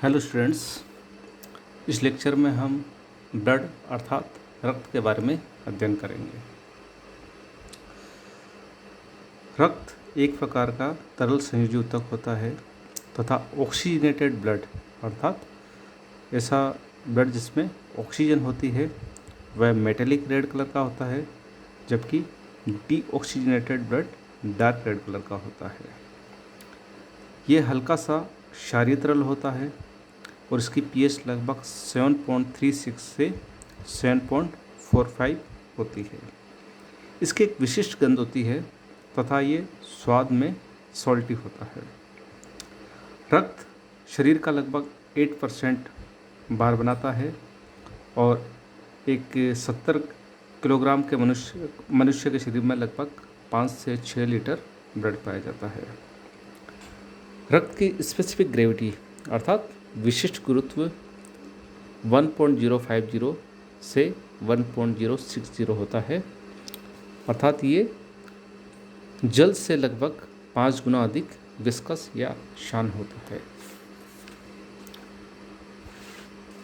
Hello students. इस lecture में हम ब्लड अर्थात रक्त के बारे में अध्ययन करेंगे। रक्त एक प्रकार का तरल संयोजी ऊतक होता है तथा ऑक्सीजनेटेड ब्लड अर्थात ऐसा ब्लड जिसमें ऑक्सीजन होती है वह मेटेलिक रेड कलर का होता है, जबकि deoxygenated blood dark red colour का होता है। ये हल्का सा क्षारीय तरल होता है और इसकी पीएच लगभग 7.36 से 7.45 होती है। इसकी एक विशिष्ट गंध होती है तथा ये स्वाद में सॉल्टी होता है। रक्त शरीर का लगभग 8% भार बनाता है और एक 70 किलोग्राम के मनुष्य के शरीर में लगभग 5 से 6 लीटर ब्लड पाया जाता है। रक्त की स्पेसिफिक ग्रेविटी अर्थात विशिष्ट गुरुत्व 1.050 से 1.060 होता है, अर्थात ये जल से लगभग 5 गुना अधिक विस्कस या शान होता है।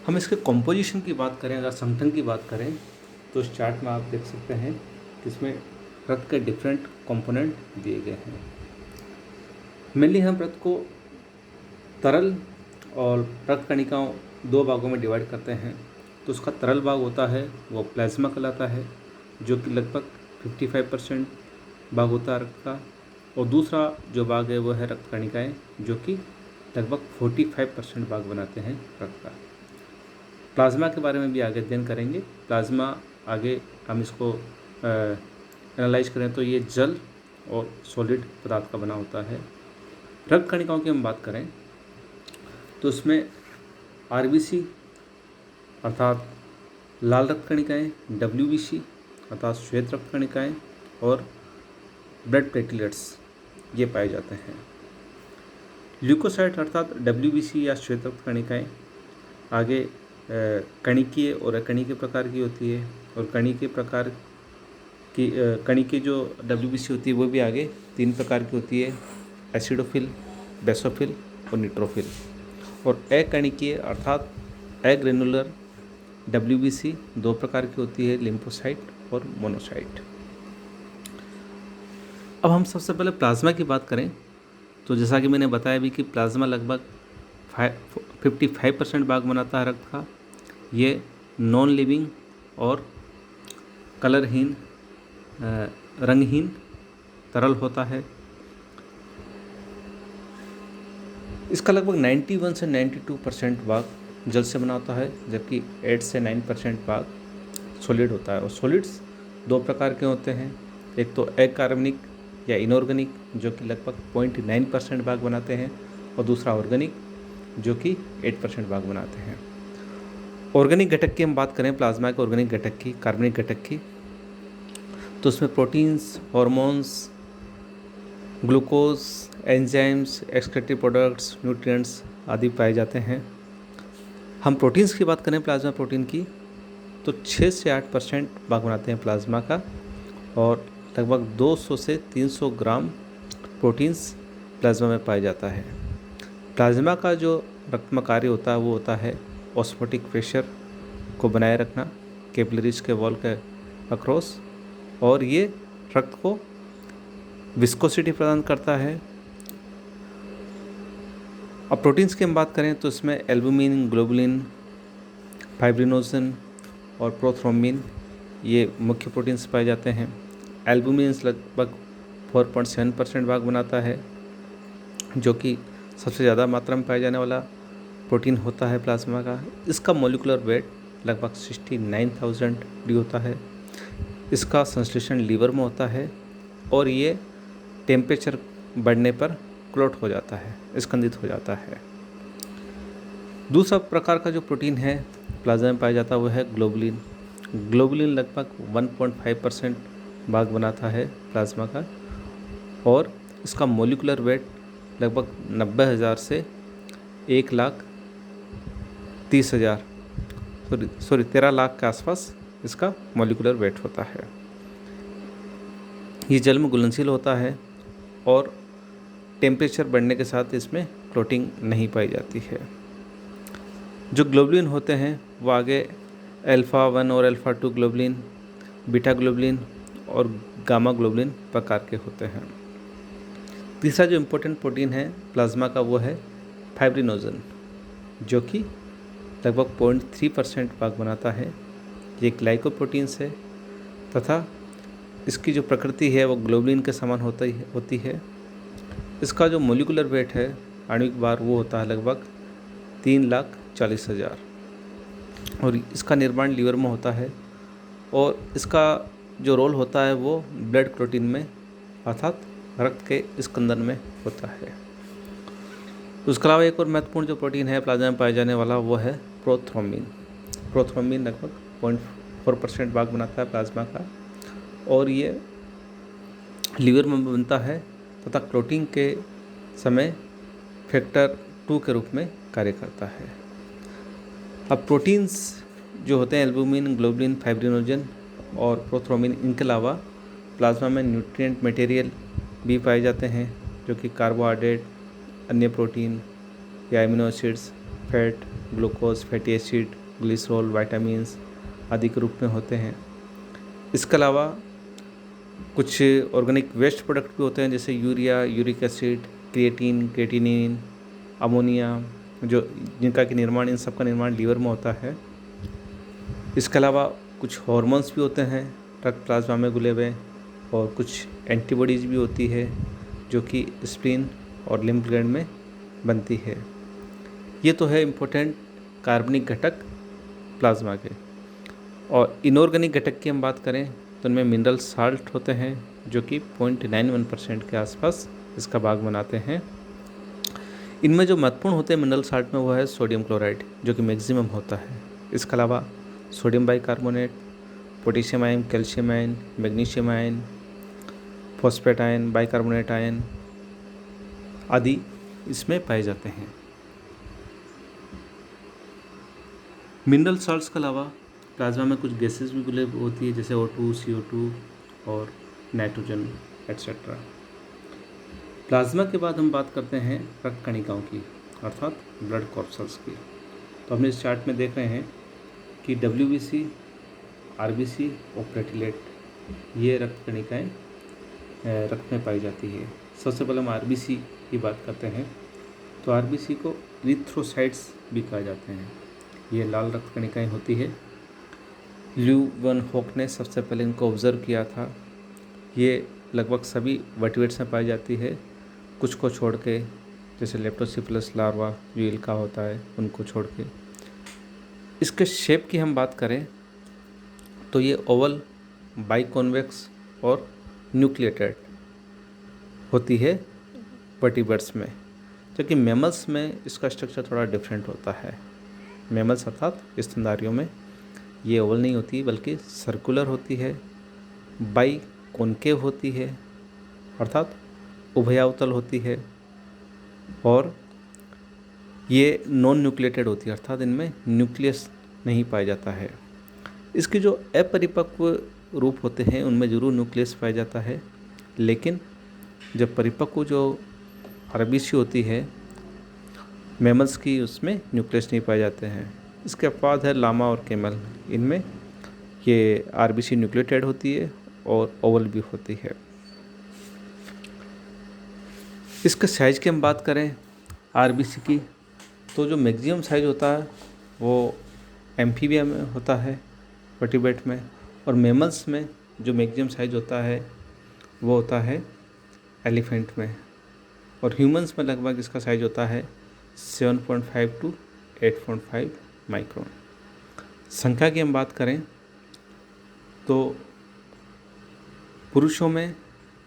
हम इसके कंपोजिशन की बात करें, अगर संगठन की बात करें तो इस चार्ट में आप देख सकते हैं कि इसमें रक्त के डिफरेंट कंपोनेंट दिए गए हैं। मेनली हम रक्त को तरल और रक्त कणिकाओं दो भागों में डिवाइड करते हैं। तो उसका तरल भाग होता है वो प्लाज्मा कहलाता है, जो कि लगभग 55% भाग होता है रक्त का, और दूसरा जो भाग है वो है रक्त कणिकाएँ, जो कि लगभग 45% भाग बनाते हैं रक्त का। प्लाज्मा के बारे में भी आगे अध्ययन करेंगे। प्लाज्मा आगे हम इसको एनालाइज करें तो ये जल और सॉलिड पदार्थ का बना होता है। रक्त कणिकाओं की हम बात करें तो उसमें आरबीसी अर्थात लाल रक्त कणिकाएँ, डब्ल्यूबीसी अर्थात श्वेत रक्त कणिकाएँ और ब्लड प्लेटलेट्स ये पाए जाते हैं। ल्यूकोसाइट अर्थात डब्ल्यूबीसी या श्वेत रक्त कणिकाएँ आगे कणिकीय और अकणिकीय प्रकार की होती है, और कणिकीय प्रकार की कणिकीय जो डब्ल्यूबीसी होती है वो भी आगे 3 प्रकार की होती है, एसिडोफिल, बेसोफिल और न्यूट्रोफिल। और अकणिकीय अर्थात अग्रेनुलर डब्ल्यूबीसी 2 प्रकार की होती है, लिम्फोसाइट और मोनोसाइट। अब हम सबसे पहले प्लाज्मा की बात करें तो जैसा कि मैंने बताया भी कि प्लाज्मा लगभग 55% भाग बनाता है रक्त का। ये नॉन लिविंग और कलरहीन रंगहीन तरल होता है। इसका लगभग 91 से 92% भाग जल से बना होता है, जबकि 8 से 9% भाग सॉलिड होता है। और सॉलिड्स 2 प्रकार के होते हैं, एक तो अकार्बनिक या इनऑर्गेनिक जो कि लगभग 0.9% भाग बनाते हैं, और दूसरा ऑर्गेनिक जो कि 8% भाग बनाते हैं। ऑर्गेनिक घटक की हम बात करें, प्लाज्मा के ऑर्गेनिक घटक की, कार्बनिक घटक की, तो उसमें proteins, hormones, glucose, enzymes, excretory products, nutrients आदि पाए जाते हैं। हम प्रोटीन्स की बात करें, प्लाज्मा प्रोटीन की, तो 6 से 8% भाग बनाते हैं प्लाज्मा का, और लगभग 200 से 300 ग्राम प्रोटीन्स प्लाज्मा में पाया जाता है। प्लाज्मा का जो रक्त में कार्य होता है वो होता है ऑस्मोटिक प्रेशर को बनाए रखना कैपिलरीज के वॉल के अक्रॉस, और ये रक्त को विस्कोसिटी प्रदान करता है। अब प्रोटीन्स की हम बात करें तो इसमें एल्बुमिन, ग्लोबुलिन, फाइब्रिनोजन और प्रोथ्रोम्बिन ये मुख्य प्रोटीन्स पाए जाते हैं। एल्बुमिन लगभग 4.7% भाग बनाता है, जो कि सबसे ज़्यादा मात्रा में पाया जाने वाला प्रोटीन होता है प्लाज्मा का। इसका मोलिकुलर वेट लगभग 69,000 डी होता है। इसका संश्लेषण लीवर में होता है और ये टेम्परेचर बढ़ने पर क्लॉट हो जाता है, स्कंदित हो जाता है। दूसरा प्रकार का जो प्रोटीन है प्लाज्मा में पाया जाता है वो है ग्लोबुलिन। ग्लोबुलिन लगभग 1.5% भाग बनाता है प्लाज्मा का, और इसका मोलिकुलर वेट लगभग 90,000 से 13 लाख के आसपास इसका मोलिकुलर वेट होता है। ये जल में घुलनशील होता है और टेम्परेचर बढ़ने के साथ इसमें क्लोटिंग नहीं पाई जाती है। जो ग्लोबुलिन होते हैं वो आगे अल्फ़ा 1 और अल्फ़ा 2 ग्लोबुलिन, बीटा ग्लोबुलिन और गामा ग्लोबुलिन प्रकार के होते हैं। तीसरा जो इम्पोर्टेंट प्रोटीन है प्लाज्मा का वो है फाइब्रिनोजन, जो कि लगभग 0.3% भाग बनाता है। ये ग्लाइकोप्रोटीन्स है तथा इसकी जो प्रकृति है वो ग्लोबुलिन के समान होती है। इसका जो मोलिकुलर वेट है आणविक भार वो होता है लगभग 3,40,000 और इसका निर्माण लीवर में होता है और इसका जो रोल होता है वो ब्लड प्रोटीन में अर्थात रक्त के स्कंदन में होता है। उसके अलावा एक और महत्वपूर्ण जो प्रोटीन है प्लाज्मा में पाया जाने वाला वो है प्रोथ्रोम्बिन। प्रोथ्रोम्बिन लगभग 0.4% भाग बनाता है प्लाज्मा का और ये लीवर में बनता है तथा क्लोटिंग के समय फैक्टर 2 के रूप में कार्य करता है। अब प्रोटीन्स जो होते हैं एल्बुमिन, ग्लोबुलिन, फाइब्रिनोजन और प्रोथ्रोम्बिन, इनके अलावा प्लाज्मा में न्यूट्रिएंट मटेरियल भी पाए जाते हैं जो कि कार्बोहाइड्रेट, अन्य प्रोटीन या amino acids, fat, glucose, fatty acid, glycerol, vitamins आदि के रूप में होते हैं। इसके अलावा कुछ ऑर्गेनिक वेस्ट प्रोडक्ट भी होते हैं जैसे urea, uric acid, creatine, creatinine, ammonia, जिनका कि निर्माण, इन सब का निर्माण लीवर में होता है। इसके अलावा कुछ हार्मोन्स भी होते हैं रक्त प्लाज्मा में घुले हुए और कुछ एंटीबॉडीज़ भी होती है जो कि स्प्लीन और लिम्फ ग्लैंड में बनती है। ये तो है इम्पोर्टेंट कार्बनिक घटक प्लाज्मा के। और इनऑर्गेनिक घटक की हम बात करें तो उनमें मिनरल साल्ट होते हैं जो कि 0.91% के आसपास इसका भाग बनाते हैं। इनमें जो महत्वपूर्ण होते हैं मिनरल साल्ट में वो है सोडियम क्लोराइड जो कि मैक्सिमम होता है। इसके अलावा sodium bicarbonate, potassium ion, calcium ion, magnesium ion, phosphate ion, bicarbonate ion आदि इसमें पाए जाते हैं। मिनरल साल्ट्स के अलावा प्लाज्मा में कुछ गैसेस भी घुले होती है जैसे O2, CO2 और नाइट्रोजन एट्सेट्रा। प्लाज्मा के बाद हम बात करते हैं रक्त कणिकाओं की अर्थात ब्लड कॉर्पसल्स की। तो हमने इस चार्ट में देख रहे हैं कि WBC, RBC और प्लेटलेट ये रक्त कणिकाएँ रक्त में पाई जाती है। सबसे पहले हम RBC की बात करते हैं तो RBC को इरिथ्रोसाइट्स भी कहा जाते हैं। ये लाल रक्त कणिकाएँ होती है। ल्यू वन होक ने सबसे पहले इनको ऑब्जर्व किया था। ये लगभग सभी वर्टिब्रेट्स में पाई जाती है, कुछ को छोड़ के जैसे लेप्टोसिफिलस लार्वा जो ईल का होता है उनको छोड़ के। इसके शेप की हम बात करें तो ये ओवल, बाइकॉन्वेक्स और न्यूक्लिएटेड होती है वर्टिब्रेट्स में, जबकि मैमल्स में इसका स्ट्रक्चर थोड़ा डिफरेंट होता है। मैमल्स अर्थात स्तनधारियों में ये ओवल नहीं होती बल्कि सर्कुलर होती है, बाई कॉनकेव होती है अर्थात उभयावतल होती है और ये नॉन न्यूक्लिएटेड होती है अर्थात इनमें न्यूक्लियस नहीं पाया जाता है। इसके जो अपरिपक्व रूप होते हैं उनमें ज़रूर न्यूक्लियस पाया जाता है, लेकिन जब परिपक्व जो RBC होती है मैमल्स की उसमें न्यूक्लियस नहीं पाए जाते हैं। इसके बाद है लामा और कैमल, इनमें ये RBC न्यूक्लिएटेड होती है और ओवल भी होती है। इसके साइज़ की हम बात करें RBC की तो जो मैक्सिमम साइज़ होता है वो एम्फीबिया में होता है वर्टिब्रेट में, और मैमल्स में जो मैक्सिमम साइज़ होता है वो होता है एलिफेंट में, और ह्यूमंस में लगभग इसका साइज़ होता है 7.5 to 8.5 माइक्रोन। संख्या की हम बात करें तो पुरुषों में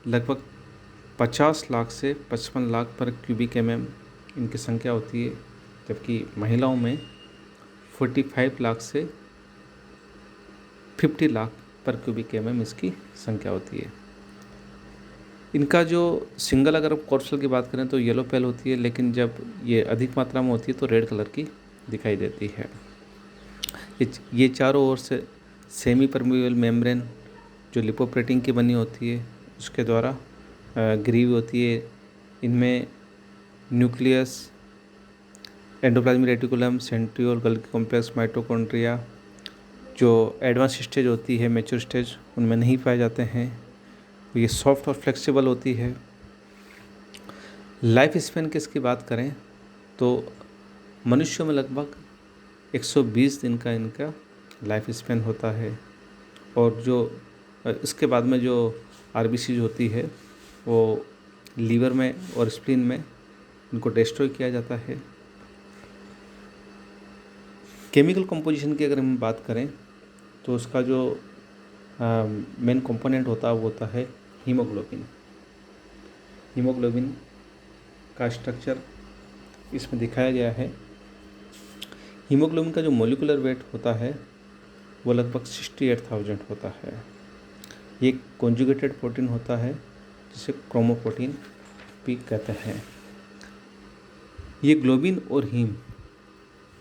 लगभग 50 लाख से 55 लाख पर क्यूबिक mm इनकी संख्या होती है, जबकि महिलाओं में 45 लाख से 50 लाख पर क्यूबिक mm इसकी संख्या होती है। इनका जो सिंगल अगर कॉर्पसल की बात करें तो येलो पेल होती है, लेकिन जब ये अधिक मात्रा में होती है तो रेड कलर की दिखाई देती है। ये चारों ओर से सेमी परमेबल मेम्ब्रेन जो लिपोप्रोटीन की बनी होती है उसके द्वारा घिरी हुई होती है। इनमें nucleus, endoplasmic reticulum, centriole, Golgi complex, mitochondria जो एडवांस स्टेज होती है, मैच्योर स्टेज, उनमें नहीं पाए जाते हैं। ये सॉफ्ट और फ्लेक्सिबल होती है। लाइफ स्पैन की इसकी बात करें तो मनुष्यों में लगभग 120 दिन का इनका लाइफ स्पैन होता है। और जो इसके बाद में जो आरबीसी होती है वो लीवर में और स्प्लीन में इनको डिस्ट्रॉय किया जाता है। केमिकल कंपोजिशन की अगर हम बात करें तो उसका जो मेन कंपोनेंट होता है वो होता है हीमोग्लोबिन। हीमोग्लोबिन का स्ट्रक्चर इसमें दिखाया गया है। हीमोग्लोबिन का जो मॉलिक्यूलर वेट होता है वो लगभग 68,000 होता है। ये कॉन्जुगेटेड प्रोटीन होता है जिसे क्रोमोप्रोटीन भी कहते हैं। ये ग्लोबिन और हीम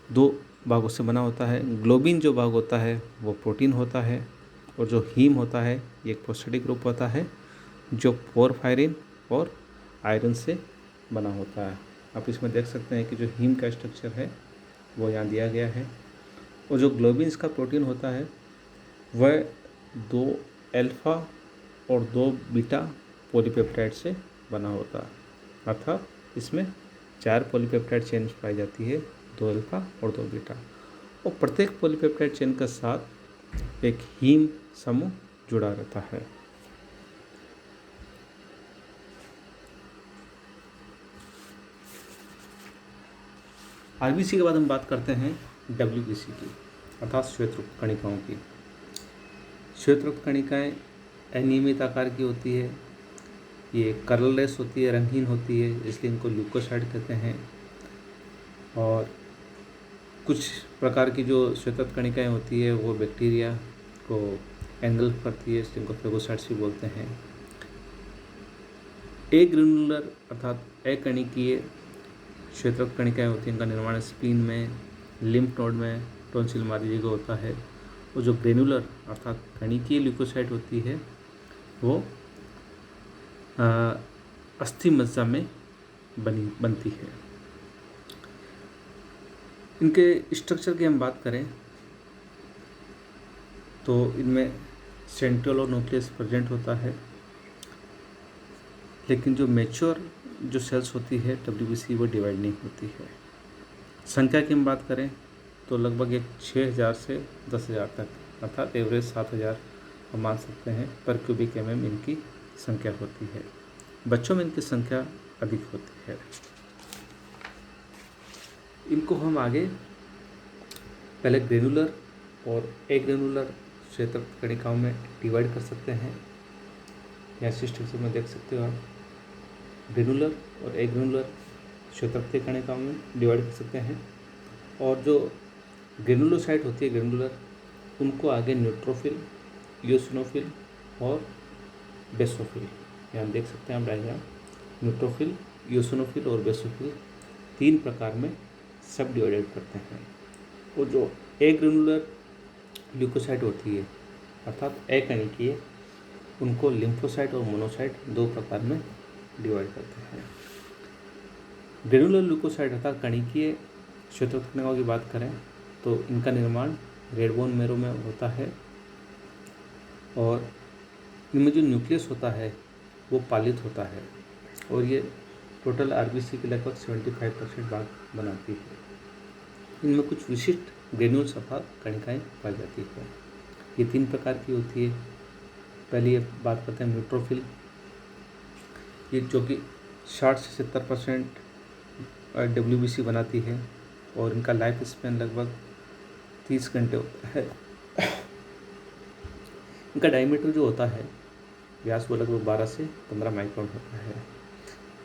दो भागों से बना होता है। ग्लोबिन जो भाग होता है वो प्रोटीन होता है और जो हीम होता है ये एक प्रोस्टेटिक ग्रुप होता है जो पोरफायरिन और आयरन से बना होता है। आप इसमें देख सकते हैं कि जो हीम का स्ट्रक्चर है वो यहाँ दिया गया है। और जो ग्लोबिन इसका प्रोटीन होता है वह 2 अल्फा और 2 बीटा पॉलीपेप्टाइड से बना होता है। अर्थात इसमें 4 पॉलीपेप्टाइड चेन पाई जाती है, 2 अल्फा और 2 बीटा। और प्रत्येक पॉलीपेप्टाइड चेन के साथ एक हीम समूह जुड़ा रहता है। आरबीसी के बाद हम बात करते हैं डब्ल्यूबीसी की, अर्थात श्वेतरक्त कणिकाओं की। श्वेतरक्त कणिकाएँ अनियमित आकार की होती है। ये कलरलेस होती है, रंगहीन होती है, इसलिए इनको ल्यूकोसाइट कहते हैं। और कुछ प्रकार की जो श्वेतरक्त कणिकाएँ होती है वो बैक्टीरिया को एंगल्फ करती है, इसलिए इनको फेगोसाइट्स भी बोलते हैं। ए ग्रेनुलर अर्थात अकणिकीय श्वेतरक्त कणिकाएँ होती हैं, इनका निर्माण स्प्लीन में, लिम्फ नोड में, टॉन्सिल मादी जगह होता है। और जो ग्रेनुलर अर्थात कणिकीय ल्यूकोसाइट होती है वो अस्थि मज्जा में बनती है। इनके स्ट्रक्चर की हम बात करें तो इनमें सेंट्रियोल और न्यूक्लियस प्रेजेंट होता है। लेकिन जो मैच्योर जो सेल्स होती है डब्ल्यूबीसी वो डिवाइड नहीं होती है। संख्या की हम बात करें तो लगभग एक 6,000 से 10,000 तक, अर्थात एवरेज 7,000 हम मान सकते हैं पर क्यूबिक mm इनकी संख्या होती है। बच्चों में इनकी संख्या अधिक होती है। इनको हम आगे पहले ग्रेनुलर और एग्रेनुलर श्वेतरक्त कणिकाओं में डिवाइड कर सकते हैं। यहाँ स्ट्रक्चर में देख सकते हो आप, ग्रेनुलर और एग्रेनुलर श्वेतरक्त कणिकाओं में डिवाइड कर सकते हैं। और जो ग्रेनुलोसाइट होती है ग्रेनुलर, उनको आगे न्यूट्रोफिल, ईओसिनोफिल और बेसोफिल, यहाँ देख सकते हैं आप डायग्राम, न्यूट्रोफिल, ईओसिनोफिल और बेसोफिल 3 प्रकार में सब डिवाइडेड करते हैं। और जो एग्रेनुलर ल्यूकोसाइट होती है अर्थात अकणिकीय, उनको लिम्फोसाइट और मोनोसाइट 2 प्रकार में डिवाइड करते हैं। ग्रेनुलर ल्यूकोसाइट अर्थात कणिकीय श्वेतरक्त कणिकाओं की बात करें तो इनका निर्माण रेड बोन मैरो में होता है। और इनमें जो न्यूक्लियस होता है वो पालित होता है और ये टोटल आरबीसी के लगभग 75% भाग बनाती है। इनमें कुछ विशिष्ट ग्रेन्यूल्स अर्थात कणिकाएँ पाई जाती है। ये 3 प्रकार की होती है। पहली ये बात करते हैं न्यूट्रोफिल, ये जो कि 60 से 70% डब्ल्यूबीसी बनाती है और इनका लाइफ स्पैन लगभग 30 घंटे होता है। इनका डायमीटर जो होता है, व्यास वो लगभग 12 से 15 माइक्रोन होता है।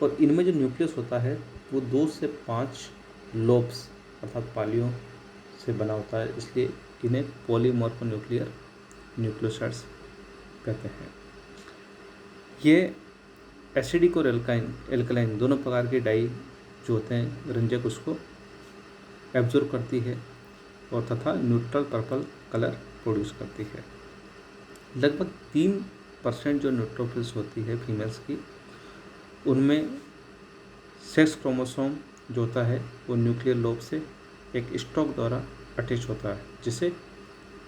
और इनमें जो न्यूक्लियस होता है वो 2 से 5 लोब्स अर्थात पालियों से बना होता है, इसलिए इन्हें पॉलीमॉर्फोन्यूक्लियर न्यूक्लियोसाइड्स कहते हैं। ये एसिडिक और एल्कलाइन दोनों प्रकार के डाई जो होते हैं रंजक उसको एब्जॉर्ब करती है और तथा न्यूट्रल पर्पल कलर प्रोड्यूस करती है। लगभग 3% जो न्यूट्रोफिल्स होती है फीमेल्स की, उनमें सेक्स क्रोमोसोम जो होता है वो न्यूक्लियर लोब से एक स्टॉक द्वारा अटैच होता है, जिसे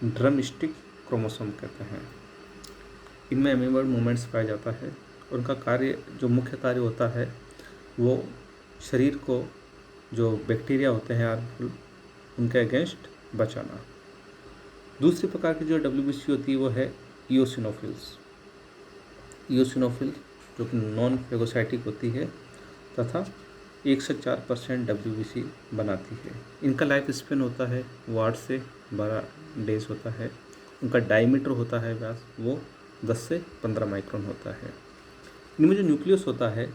ड्रम स्टिक क्रोमोसोम कहते हैं। इनमें अमीबॉइड मूवमेंट्स पाया जाता है। उनका कार्य, जो मुख्य कार्य होता है, वो शरीर को जो बैक्टीरिया होते हैं हार्मफुल, उनके अगेंस्ट बचाना। दूसरी प्रकार की जो डब्ल्यूबीसी होती है वो है इओसिनोफिल्स। इओसिनोफिल जो कि नॉन फेगोसाइटिक होती है तथा 1 से 4% डब्ल्यूबीसी बनाती है। इनका लाइफ स्पेन होता है वो 8 से 12 डेज होता है। उनका डायमीटर होता है व्यास वो 10 से 15 माइक्रोन होता है। इनमें जो न्यूक्लियस होता है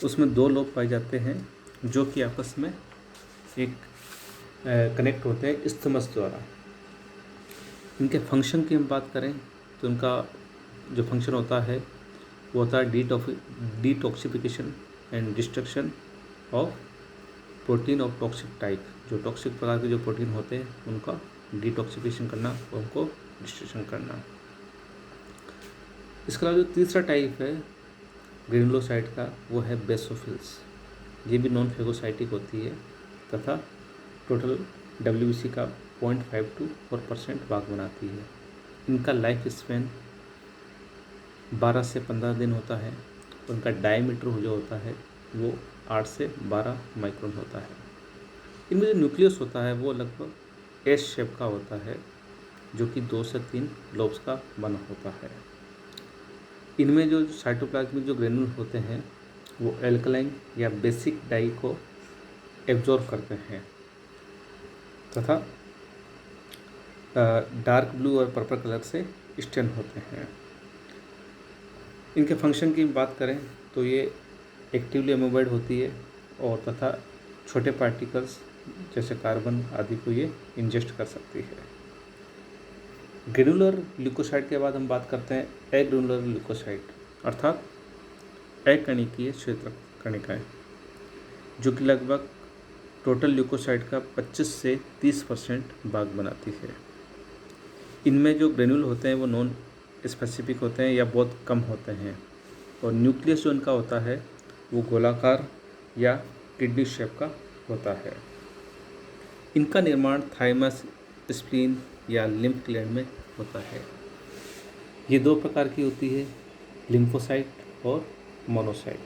उसमें 2 लोब पाए जाते हैं जो कि आपस में एक कनेक्ट होते हैं इस्थमस द्वारा। इनके फंक्शन की हम बात करें तो उनका जो फंक्शन होता है वो होता है detoxification and destruction of protein of toxic type. जो टॉक्सिक प्रकार के जो प्रोटीन होते हैं उनका डिटॉक्सिफिकेशन करना और उनको डिस्ट्रक्शन करना। इसके अलावा जो तीसरा टाइप है ग्रेनुलोसाइट का वो है बेसोफिल्स। ये भी नॉन फेगोसाइटिक होती है तथा टोटल डब्ल्यूबीसी का 0.5 to 4% भाग बनाती है। इनका लाइफ स्पेन 12 से 15 दिन होता है। उनका डायमीटर जो होता है वो 8 से 12 माइक्रोन होता है। इनमें जो न्यूक्लियस होता है वो लगभग एस शेप का होता है जो कि 2 से 3 लोब्स का बना होता है। इनमें जो साइटोप्लाज्मिक जो ग्रेन्यूल होते हैं वो एल्कलाइन या बेसिक डाई को एब्जॉर्ब करते हैं तथा डार्क ब्लू और पर्पल कलर से स्टेन होते हैं। इनके फंक्शन की बात करें तो ये एक्टिवली अमीबॉइड होती है और तथा छोटे पार्टिकल्स जैसे कार्बन आदि को ये इंजेस्ट कर सकती है। ग्रेनुलर ल्यूकोसाइट के बाद हम बात करते हैं एग्रेनुलर ल्यूकोसाइट, अर्थात अकणिकीय क्षेत्र कणिकाएँ, जो कि लगभग टोटल ल्यूकोसाइट का 25 से 30% भाग बनाती है। इनमें जो ग्रेन्यूल होते हैं वो नॉन स्पेसिफिक होते हैं या बहुत कम होते हैं और न्यूक्लियस जो इनका होता है वो गोलाकार या किडनी शेप का होता है। इनका निर्माण थाइमस, स्प्लीन या लिम्फ ग्लैंड में होता है। ये 2 प्रकार की होती है, लिम्फोसाइट और मोनोसाइट।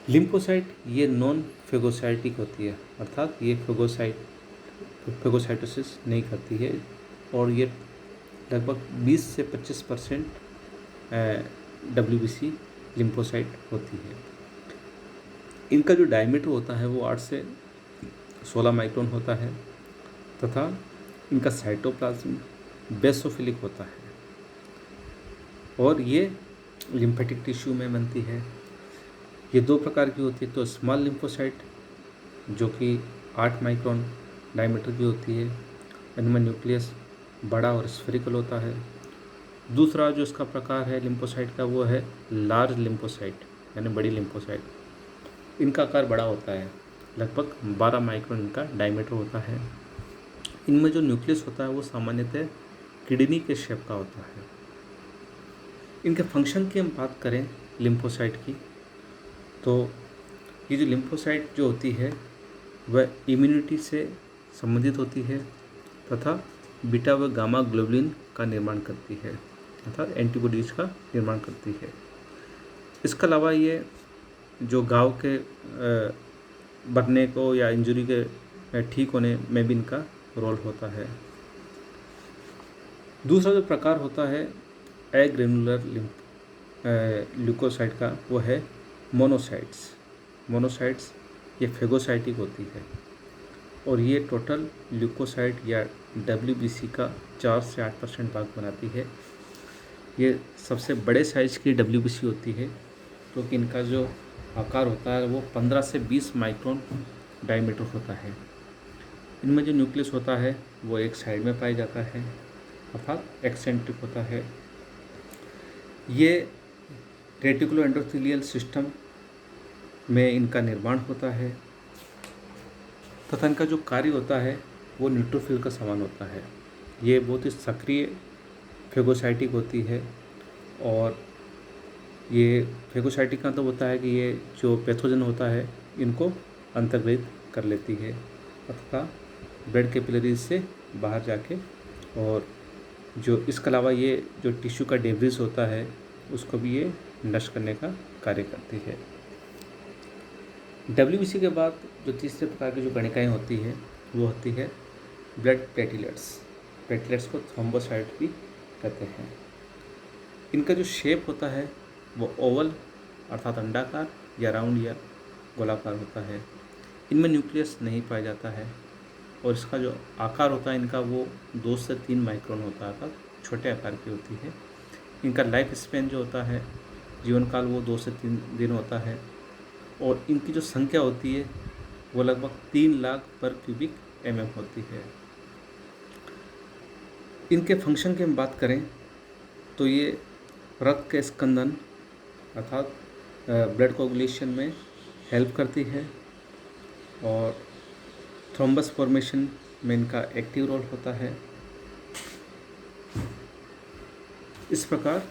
लिम्फोसाइट ये नॉन फेगोसाइटिक होती है, अर्थात ये फेगोसाइटोसिस नहीं करती है और ये लगभग 20 से 25% डब्ल्यूबीसी लिम्फोसाइट होती है। इनका जो डायमीटर होता है वो 8 से 16 माइक्रोन होता है तथा इनका साइटोप्लाज्म बेसोफिलिक होता है और ये लिम्फेटिक टिश्यू में बनती है। ये 2 प्रकार की होती है, तो स्मॉल लिम्फोसाइट जो कि 8 माइक्रोन डायमीटर की होती है, इनमें न्यूक्लियस बड़ा और स्फेरिकल होता है। दूसरा जो इसका प्रकार है लिम्फोसाइट का वो है लार्ज लिम्फोसाइट यानी बड़ी लिम्फोसाइट। इनका आकार बड़ा होता है, लगभग 12 माइक्रोन इनका डायमीटर होता है। इनमें जो न्यूक्लियस होता है वो सामान्यतः किडनी के शेप का होता है। इनके फंक्शन की हम बात करें लिम्फोसाइट की, तो ये जो लिम्फोसाइट जो होती है वह इम्यूनिटी से संबंधित होती है तथा बीटा व गामा ग्लोबुलिन का निर्माण करती है, अर्थात एंटीबॉडीज का निर्माण करती है। इसके अलावा ये जो घाव के बढ़ने को या इंजरी के ठीक होने में भी इनका रोल होता है। दूसरा जो प्रकार होता है एग्रेनुलर ल्यूकोसाइट का वो है मोनोसाइट्स। मोनोसाइट्स ये फेगोसाइटिक होती है और ये टोटल ल्यूकोसाइट या डब्ल्यूबीसी का 4 से 8% भाग बनाती है। ये सबसे बड़े साइज़ की डब्ल्यूबीसी होती है क्योंकि इनका जो आकार होता है वो 15 से 20 माइक्रोन डायमीटर होता है। इनमें जो न्यूक्लियस होता है वो एक साइड में पाया जाता है, अर्थात एक्सेंट्रिक होता है। ये रेटिकुलो एंडोथेलियल सिस्टम में इनका निर्माण होता है तथा इनका जो कार्य होता है वो न्यूट्रोफिल का समान होता है। ये बहुत ही सक्रिय फेगोसाइटिक होती है और ये फेगोसाइटिक का मतलब होता है कि ये जो पैथोजन होता है इनको अंतर्ग्रहित कर लेती है अथवा ब्लड कैपिलरीज से बाहर जाके, और जो इसके अलावा ये जो टिश्यू का डेब्रिस होता है उसको भी ये नष्ट करने का कार्य करती है। डब्ल्यूबीसी के बाद जो तीसरे प्रकार की जो कणिकाएँ होती है वो होती है ब्लड प्लेटलेट्स। प्लेटलेट्स को थ्रोम्बोसाइट भी कहते हैं। इनका जो शेप होता है वो ओवल अर्थात अंडाकार या राउंड या गोलाकार होता है। इनमें न्यूक्लियस नहीं पाया जाता है और इसका जो आकार होता है इनका वो 2 से 3 माइक्रोन होता है, अर्थात छोटे आकार की होती है। इनका लाइफ स्पेन जो होता है, जीवन काल, वो 2 से 3 दिन होता है और इनकी जो संख्या होती है वो लगभग 3 लाख पर क्यूबिक एमएम होती है। इनके फंक्शन की हम बात करें तो ये रक्त के स्कंदन अर्थात ब्लड कोगुलेशन में हेल्प करती है और थ्रोम्बस फॉर्मेशन में इनका एक्टिव रोल होता है। इस प्रकार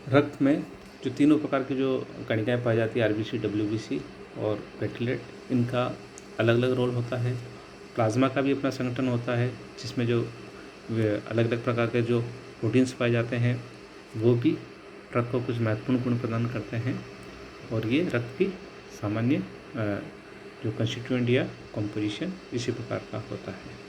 रक्त में जो तीनों प्रकार की जो कणिकाएँ पाई जाती है, आरबीसी, डब्ल्यूबीसी और प्लेटलेट, इनका अलग अलग रोल होता है। प्लाज्मा का भी अपना संगठन होता है जिसमें जो अलग अलग प्रकार के जो प्रोटीन्स पाए जाते हैं वो भी रक्त को कुछ महत्वपूर्ण गुण प्रदान करते हैं और ये रक्त की सामान्य जो कंस्टिट्यूएंट या कॉम्पोजिशन इसी प्रकार का होता है।